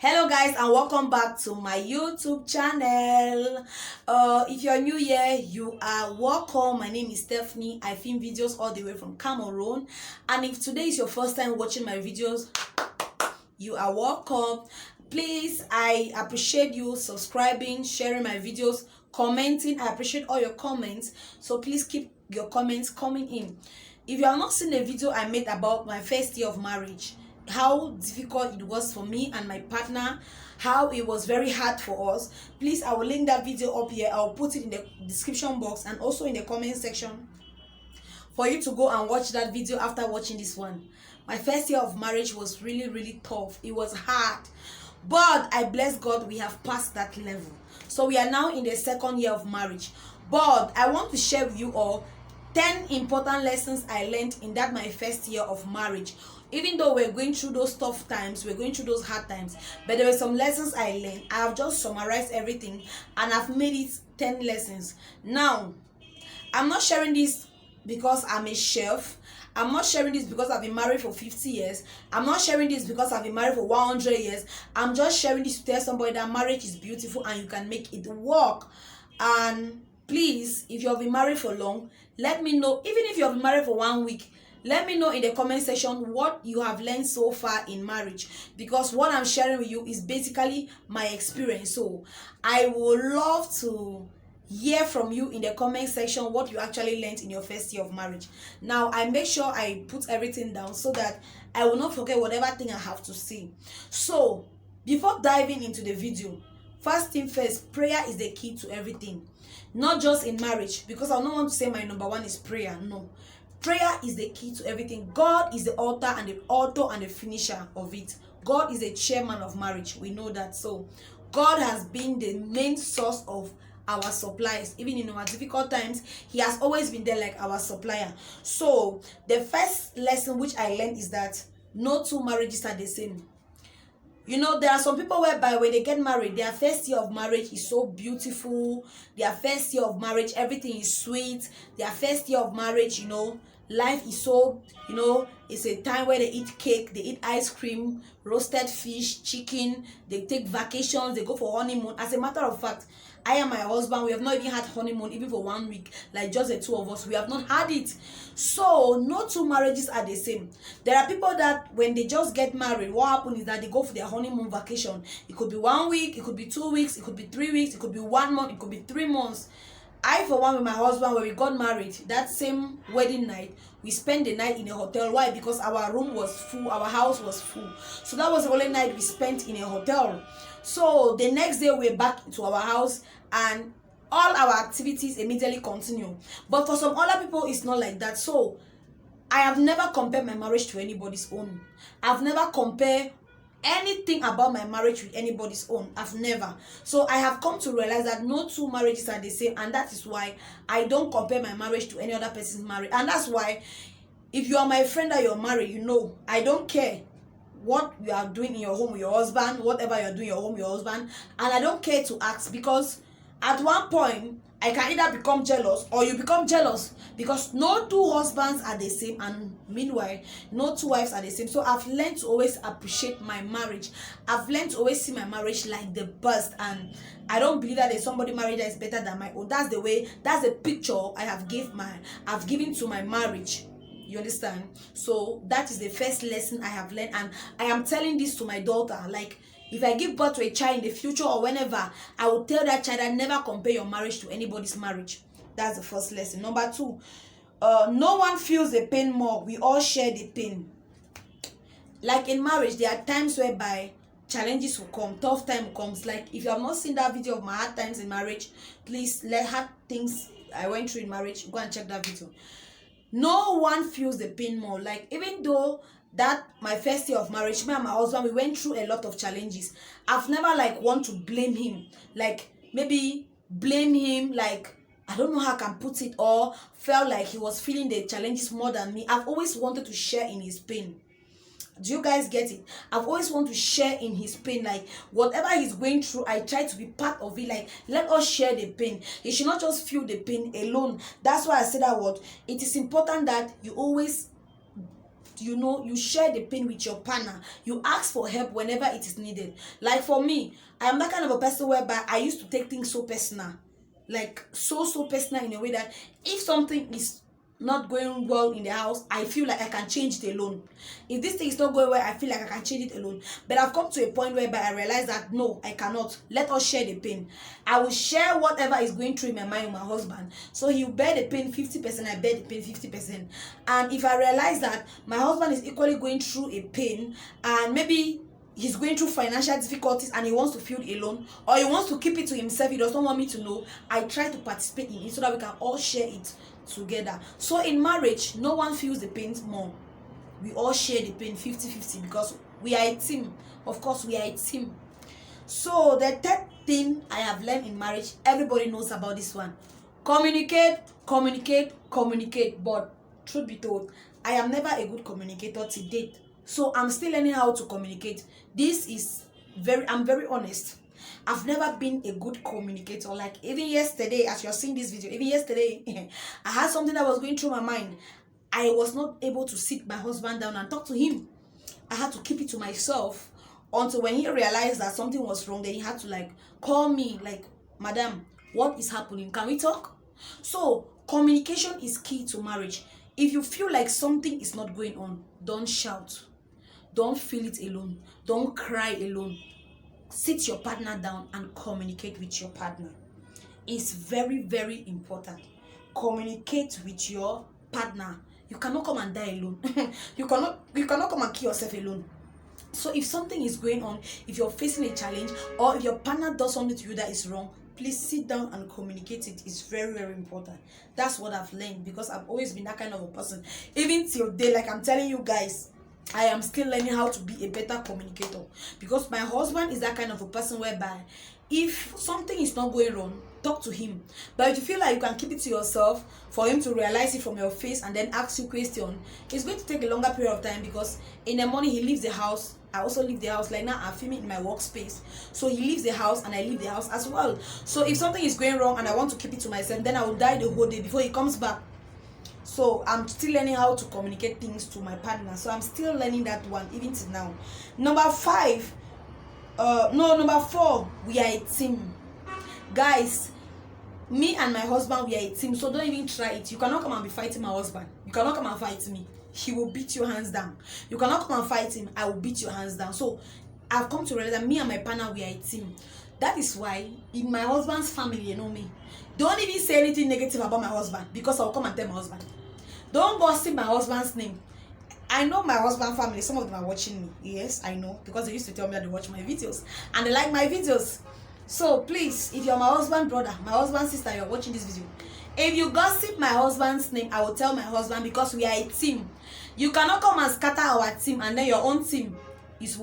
Hello guys, and welcome back to my YouTube channel. If you're new here, you are welcome. My name is Stephanie. I film videos all the way from Cameroon, and if today is your first time watching my videos, you are welcome. Please, I appreciate you subscribing, sharing my videos, commenting. I appreciate all your comments, so please keep your comments coming in. If you have not seen a video I made about my first year of marriage, how difficult it was for me and my partner, how it was very hard for us, please, I will link that video up here. I'll put it in the description box and also in the comment section for you to go and watch that video after watching this one. My first year of marriage was really tough. It was hard, but I bless God we have passed that level. So we are now in the second year of marriage. But I want to share with you all 10 important lessons I learned in that my first year of marriage. Even though we're going through those tough times, we're going through those hard times, but there were some lessons I learned. I have just summarized everything and I've made it 10 lessons. Now, I'm not sharing this because I'm a chef. I'm not sharing this because I've been married for 50 years. I'm not sharing this because I've been married for 100 years. I'm just sharing this to tell somebody that marriage is beautiful and you can make it work. And please, if you have been married for long, let me know. Even if you have been married for 1 week, let me know in the comment section what you have learned so far in marriage, because what I'm sharing with you is basically my experience. So I would love to hear from you in the comment section what you actually learned in your first year of marriage. Now, I make sure I put everything down so that I will not forget whatever thing I have to say. So before diving into the video, first thing first, prayer is the key to everything. Not just in marriage, because I don't want to say my number one is prayer. No, prayer is the key to everything. God is the author and the finisher of it. God is the chairman of marriage. We know that. So God has been the main source of our supplies. Even in our difficult times, he has always been there like our supplier. So the first lesson which I learned is that no two marriages are the same. You know, there are some people whereby when they get married, their first year of marriage is so beautiful. Their first year of marriage, everything is sweet. Their first year of marriage, you know, life is so, you know, it's a time where they eat cake, they eat ice cream, roasted fish, chicken, they take vacations, they go for honeymoon. As a matter of fact, I and my husband, we have not even had honeymoon even for 1 week, like just the two of us. We have not had it. So no two marriages are the same. There are people that when they just get married, what happens is that they go for their honeymoon vacation. It could be 1 week, it could be 2 weeks, it could be 3 weeks, it could be 1 month, it could be 3 months. I, for one, with my husband, when we got married, that same wedding night, we spent the night in a hotel. Why? Because our room was full, our house was full. So that was the only night we spent in a hotel. So the next day, we're back to our house and all our activities immediately continue. But for some other people, it's not like that. So I have never compared my marriage to anybody's own. I've never compared anything about my marriage with anybody's own. I've never. So I have come to realize that no two marriages are the same, and that is why I don't compare my marriage to any other person's marriage. And that's why if you are my friend that you're married, you know I don't care what you are doing in your home with your husband, whatever you're doing in your home with your husband, and I don't care to ask, because at one point I can either become jealous or you become jealous, because no two husbands are the same, and meanwhile no two wives are the same. So I've learned to always appreciate my marriage. I've learned to always see my marriage like the best, and I don't believe that there's somebody married that is better than my own. That's the way, that's the picture I've given to my marriage. You understand? So that is the first lesson I have learned, and I am telling this to my daughter. Like, if I give birth to a child in the future or whenever, I will tell that child that never compare your marriage to anybody's marriage. That's the first lesson. Number two, no one feels the pain more. We all share the pain. Like in marriage, there are times whereby challenges will come, tough time comes. Like, if you have not seen that video of my hard times in marriage, please, hard things I went through in marriage, go and check that video. No one feels the pain more. Like, even though that my first year of marriage, me and my husband, we went through a lot of challenges. I've never like want to blame him, like maybe blame him, like I don't know how I can put it, or felt like he was feeling the challenges more than me. I've always wanted to share in his pain. Do you guys get it? I've always wanted to share in his pain. Like, whatever he's going through, I try to be part of it. Like, let us share the pain. He should not just feel the pain alone. That's why I said that word. It is important that you always you share the pain with your partner. You ask for help whenever it is needed. Like for me, I am that kind of a person whereby I used to take things so personal, like so personal, in a way that if something is not going well in the house, I feel like I can change it alone. If this thing is not going well, I feel like I can change it alone. But I've come to a point whereby I realize that no, I cannot. Let us share the pain. I will share whatever is going through in my mind with my husband. So he'll bear the pain 50%, I bear the pain 50%. And if I realize that my husband is equally going through a pain, and maybe he's going through financial difficulties and he wants to feel alone, or he wants to keep it to himself, he does not want me to know, I try to participate in it so that we can all share it together. So in marriage, no one feels the pain more. We all share the pain 50-50 because we are a team. Of course, we are a team. So the third thing I have learned in marriage, everybody knows about this one: communicate, communicate, communicate. But truth be told, I am never a good communicator to date. So I'm still learning how to communicate. I'm very honest. I've never been a good communicator. Like even yesterday, as you're seeing this video, even yesterday, I had something that was going through my mind. I was not able to sit my husband down and talk to him. I had to keep it to myself until when he realized that something was wrong. Then he had to like call me, like, "Madam, what is happening? Can we talk?" So communication is key to marriage. If you feel like something is not going on, don't shout. Don't feel it alone. Don't cry alone. Sit your partner down and communicate with your partner. It's very, very important. Communicate with your partner. You cannot come and die alone. you cannot come and kill yourself alone. So if something is going on, if you're facing a challenge, or if your partner does something to you that is wrong, please sit down and communicate it. It's very, very important. That's what I've learned, because I've always been that kind of a person. Even till day, like I'm telling you guys, I am still learning how to be a better communicator, because my husband is that kind of a person whereby if something is not going wrong, talk to him. But if you feel like you can keep it to yourself for him to realize it from your face and then ask you question, it's going to take a longer period of time, because in the morning he leaves the house, I also leave the house. Like now I'm filming in my workspace, so he leaves the house and I leave the house as well. So if something is going wrong and I want to keep it to myself, then I will die the whole day before he comes back. So I'm still learning how to communicate things to my partner. So I'm still learning that one even till now. Number 4, we are a team. Guys, me and my husband, we are a team. So don't even try it. You cannot come and be fighting my husband. You cannot come and fight me. He will beat your hands down. You cannot come and fight him. I will beat your hands down. So I've come to realize that me and my partner, we are a team. That is why in my husband's family, you know me, don't even say anything negative about my husband, because I'll come and tell my husband. Don't gossip my husband's name. I know my husband family, some of them are watching me. Yes, I know, because they used to tell me that they watch my videos and they like my videos. So please, if you're my husband brother, my husband sister, you're watching this video, if you gossip my husband's name, I will tell my husband, because we are a team. You cannot come and scatter our team and then your own team is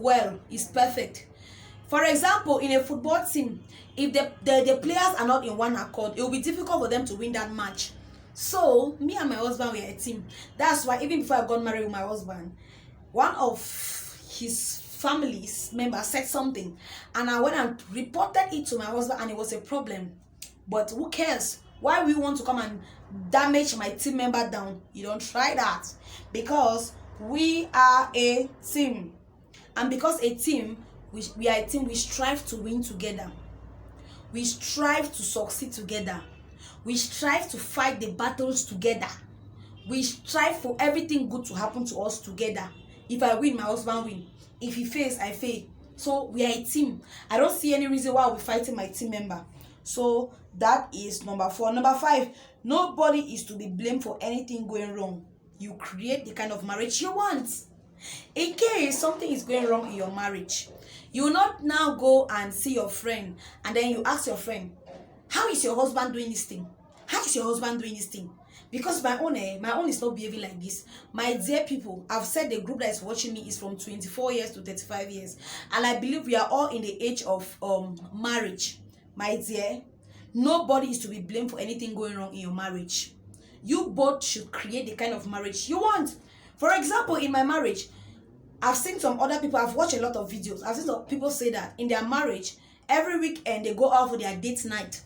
perfect. For example, in a football team, if the players are not in one accord, it will be difficult for them to win that match. So me and my husband, we are a team. That's why even before I got married with my husband, one of his family's members said something, and I went and reported it to my husband, and it was a problem. But who cares? Why we want to come and damage my team member down? You don't try that, because we are a team. And because we are a team, we strive to win together. We strive to succeed together. We strive to fight the battles together. We strive for everything good to happen to us together. If I win, my husband win. If he fails, I fail. So we are a team. I don't see any reason why we're fighting my team member. So that is number 4. Number 5, nobody is to be blamed for anything going wrong. You create the kind of marriage you want. In case something is going wrong in your marriage, you will not now go and see your friend and then you ask your friend, how is your husband doing this thing? How is your husband doing this thing? Because my own is not behaving like this. My dear people, I've said the group that is watching me is from 24 years to 35 years. And I believe we are all in the age of marriage. My dear, nobody is to be blamed for anything going wrong in your marriage. You both should create the kind of marriage you want. For example, in my marriage, I've seen some other people, I've watched a lot of videos. I've seen some people say that in their marriage, every weekend they go out for their date night.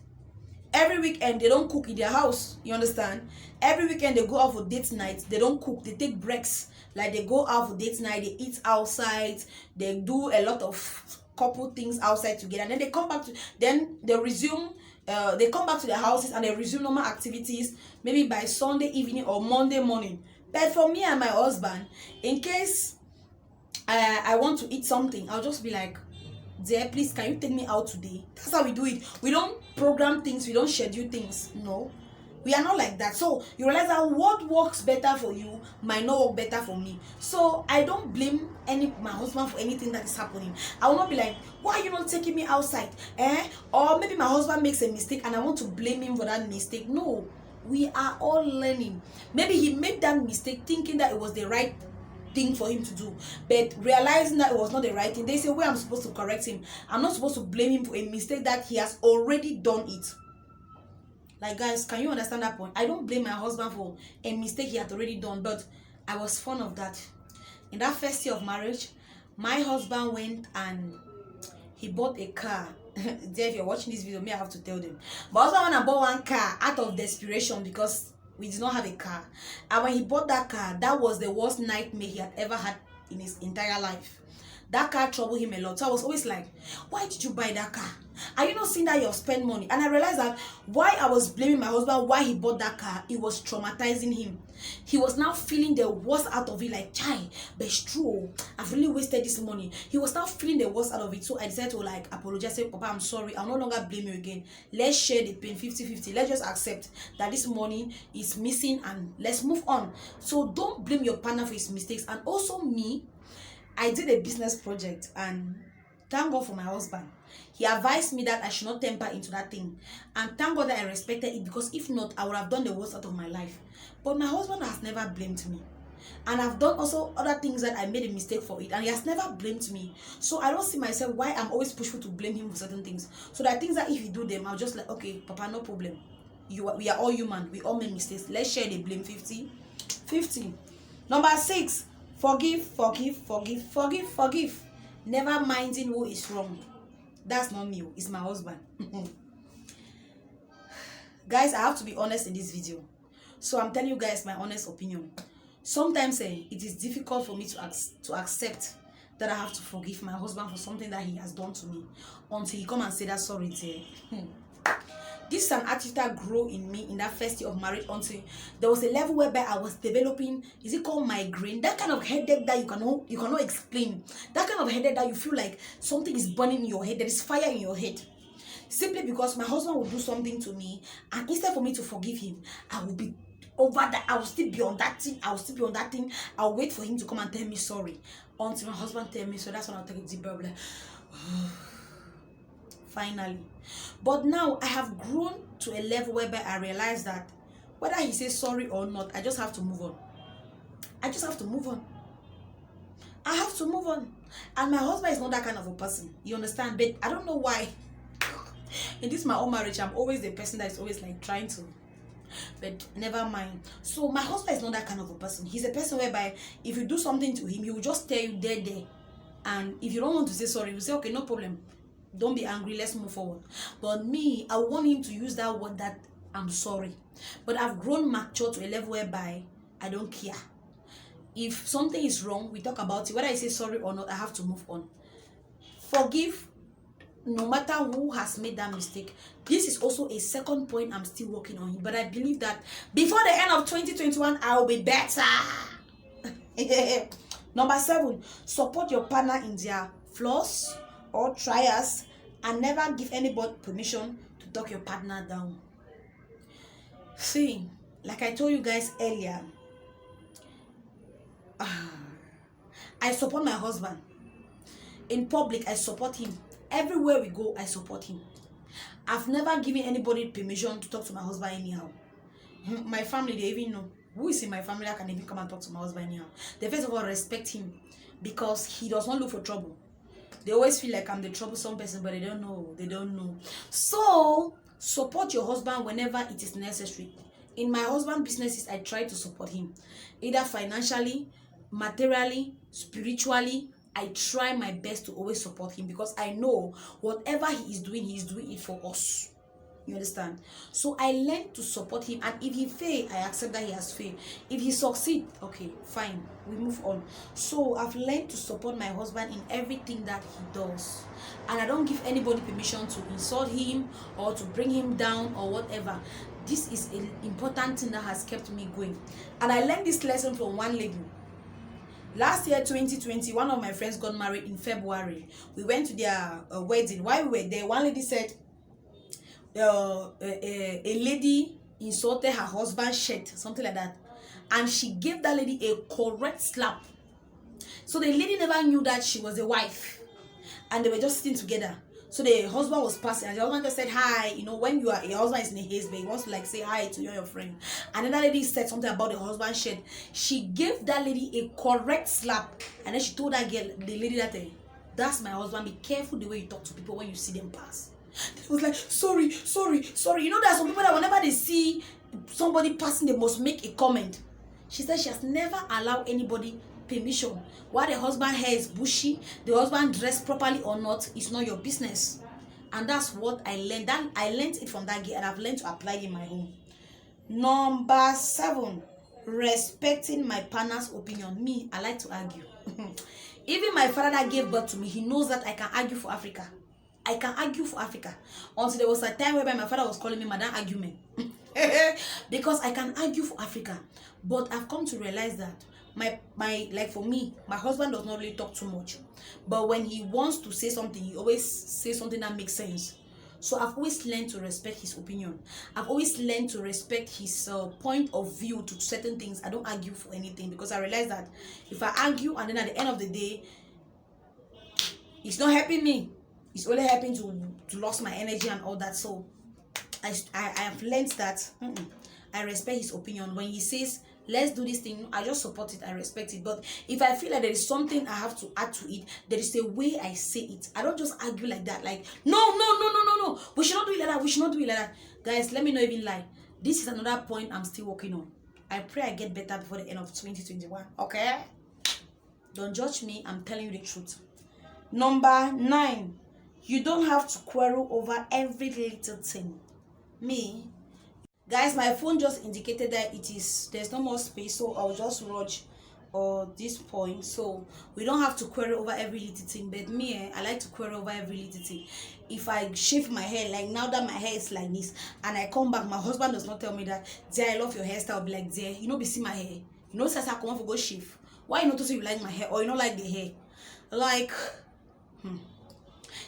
Every weekend they don't cook in their house, you understand? Every weekend they go out for date night, they don't cook, they take breaks. Like they go out for date night, they eat outside, they do a lot of couple things outside together, and then they come back to, then they resume, they come back to their houses and they resume normal activities, maybe by Sunday evening or Monday morning. But for me and my husband, in case I want to eat something, I'll just be like, dear, please, can you take me out today? That's how we do it. We don't program things, we don't schedule things. No, we are not like that. So you realize that what works better for you might not work better for me. So I don't blame my husband for anything that is happening. I will not be like, why are you not taking me outside? Or maybe my husband makes a mistake and I want to blame him for that mistake. No, we are all learning. Maybe he made that mistake thinking that it was the right thing for him to do, but realizing that it was not the right thing, they say, where I'm supposed to correct him. I'm not supposed to blame him for a mistake that he has already done it. Like, guys, can you understand that point? I don't blame my husband for a mistake he had already done, but I was fond of that. In that first year of marriage, my husband went and he bought a car. There, if you're watching this video, me, I have to tell them. But husband went and bought one car out of desperation because we did not have a car. And when he bought that car, that was the worst nightmare he had ever had in his entire life. That car troubled him a lot. So I was always like, why did you buy that car? Are you not seeing that you have spent money? And I realized that why I was blaming my husband why he bought that car, it was traumatizing him. He was now feeling the worst out of it, like, chai, but it's true, I've really wasted this money. He was now feeling the worst out of it. So I decided to like apologize, say, Papa, I'm sorry, I'll no longer blame you again. Let's share the pain 50-50. Let's just accept that this money is missing and let's move on. So don't blame your partner for his mistakes. And also me, I did a business project, and thank God for my husband. He advised me that I should not temper into that thing. And thank God that I respected it, because if not, I would have done the worst out of my life. But my husband has never blamed me. And I've done also other things that I made a mistake for it, and he has never blamed me. So I don't see myself why I'm always pushful to blame him for certain things. So there are things that if you do them, I'll just like, okay, Papa, no problem. We are all human. We all make mistakes. Let's share the blame 50-50. Number 6. Forgive, forgive, forgive, forgive, forgive. Never minding who is wrong. That's not me, it's my husband. Guys, I have to be honest in this video. So I'm telling you guys my honest opinion. Sometimes it is difficult for me to accept that I have to forgive my husband for something that he has done to me, until he come and say that sorry there. This is an attitude that grew in me in that first year of marriage, until there was a level whereby I was developing, is it called migraine? That kind of headache that you cannot explain. That kind of headache that you feel like something is burning in your head, there is fire in your head. Simply because my husband will do something to me, and instead for me to forgive him, I will be over that. I will still be on that thing. I'll wait for him to come and tell me sorry. Until my husband tell me so, that's when I'll take a deep breath, like, finally. But now I have grown to a level whereby I realize that whether he says sorry or not, I just have to move on. I just have to move on. I have to move on. And my husband is not that kind of a person, you understand? But I don't know why in this my own marriage, I'm always the person that is always like trying to, but never mind. So my husband is not that kind of a person. He's a person whereby if you do something to him, he will just tell you there. And if you don't want to say sorry, he will say, okay, no problem, don't be angry, let's move forward. But me, I want him to use that word, that I'm sorry. But I've grown mature to a level whereby I don't care. If something is wrong, we talk about it. Whether I say sorry or not, I have to move on. Forgive no matter who has made that mistake. This is also a second point I'm still working on. But I believe that before the end of 2021, I will be better. Number 7, support your partner in their flaws or trials, and never give anybody permission to talk your partner down. See, like I told you guys earlier, I support my husband. In public, I support him. Everywhere we go, I support him. I've never given anybody permission to talk to my husband anyhow. My family, they even know. Who is in my family that can even come and talk to my husband anyhow? They first of all respect him, because he does not look for trouble. They always feel like I'm the troublesome person, but they don't know. So support your husband whenever it is necessary. In my husband's businesses, I try to support him, either financially, materially, spiritually. I try my best to always support him, because I know whatever he is doing it for us. You understand? So I learned to support him, and if he fail, I accept that he has failed. If he succeed, okay, fine, we move on. So I've learned to support my husband in everything that he does, and I don't give anybody permission to insult him or to bring him down or whatever. This is an important thing that has kept me going, and I learned this lesson from one lady. Last year 2020, one of my friends got married in February. We went to their wedding. While we were there, one lady said a lady insulted her husband's shirt, something like that, and she gave that lady a correct slap. So the lady never knew that she was a wife, and they were just sitting together. So the husband was passing, and the husband just said hi. You know, when your husband is in a haze, but he wants to like say hi to you and your friend. And then that lady said something about the husband's shirt. She gave that lady a correct slap, and then she told that girl, the lady, that that's my husband. Be careful the way you talk to people when you see them pass. It was like, sorry. You know, there are some people that whenever they see somebody passing, they must make a comment. She said she has never allowed anybody permission. Why the husband hair is bushy, the husband dressed properly or not, it's not your business. And that's what I learned. That I learned it from that girl, and I've learned to apply it in my home. Number 7, respecting my partner's opinion. Me, I like to argue. Even my father that gave birth to me, he knows that I can argue for Africa. I can argue for Africa. Until there was a time whereby my father was calling me Madam Argument. Because I can argue for Africa. But I've come to realize that my like for me, my husband does not really talk too much. But when he wants to say something, he always says something that makes sense. So I've always learned to respect his opinion. I've always learned to respect his point of view to certain things. I don't argue for anything, because I realize that if I argue and then at the end of the day, it's not helping me. It's only helping to lose my energy and all that. So I have learned that I respect his opinion. When he says, let's do this thing, I just support it, I respect it. But if I feel like there is something I have to add to it, there is a way I say it. I don't just argue like that, like, no, we should not do it like that, we should not do it like that. Guys, let me not even lie. This is another point I'm still working on. I pray I get better before the end of 2021, okay? Don't judge me, I'm telling you the truth. Number 9, you don't have to quarrel over every little thing. Me, guys, my phone just indicated that there's no more space, so I'll just rush this point. So we don't have to quarrel over every little thing. But me, I like to quarrel over every little thing. If I shave my hair, like now that my hair is like this, and I come back, my husband does not tell me that, dear, I love your hairstyle. I'll be like, dear, you know, be see my hair. You know, since I come off for go shave. Why you not to say you like my hair or you don't like the hair? Like,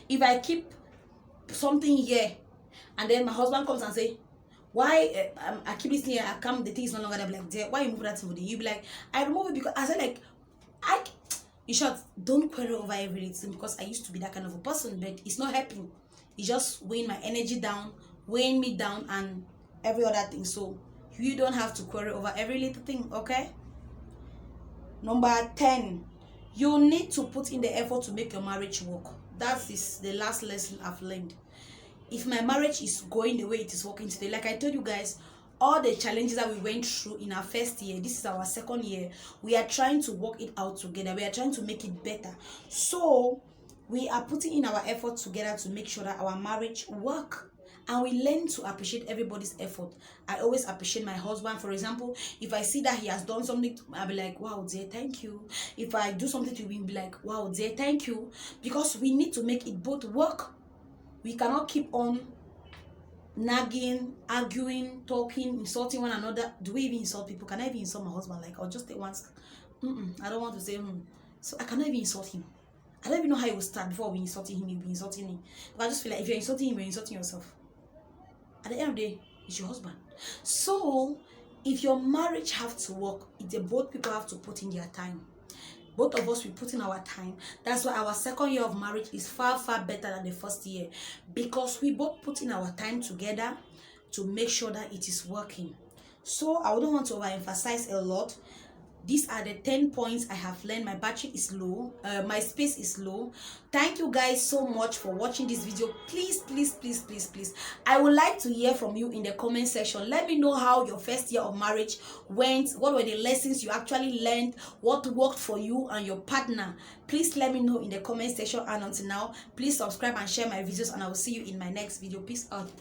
if I keep something here, and then my husband comes and say, why I keep this here, I come, the thing is no longer there, like, there, why you move that thing with you? You be like, I remove it because I said, like, in short, don't quarrel over everything, because I used to be that kind of a person, but it's not helping. It's just weighing my energy down, weighing me down, and every other thing. So you don't have to quarrel over every little thing, okay? Number 10, you need to put in the effort to make your marriage work. That is the last lesson I've learned. If my marriage is going the way it is working today, like I told you guys, all the challenges that we went through in our first year, this is our second year, we are trying to work it out together. We are trying to make it better. So we are putting in our effort together to make sure that our marriage work, and we learn to appreciate everybody's effort. I always appreciate my husband. For example, if I see that he has done something, I'll be like, wow, dear, thank you. If I do something to him, be like, wow, dear, thank you. Because we need to make it both work. We cannot keep on nagging, arguing, talking, insulting one another. Do we even insult people? Can I even insult my husband? Like, I'll just take once. I don't want to say So I cannot even insult him. I don't even know how it will start before we insulting him, you'll be insulting me. But I just feel like if you're insulting him, you're insulting yourself. At the end of the day, it's your husband. So if your marriage have to work, both people have to put in their time. Both of us, we put in our time. That's why our second year of marriage is far, far better than the first year. Because we both put in our time together to make sure that it is working. So I wouldn't want to overemphasize a lot. These are the 10 points I have learned. My battery is low. My space is low. Thank you guys so much for watching this video. Please, I would like to hear from you in the comment section. Let me know how your first year of marriage went. What were the lessons you actually learned? What worked for you and your partner? Please let me know in the comment section. And until now, please subscribe and share my videos. And I will see you in my next video. Peace out.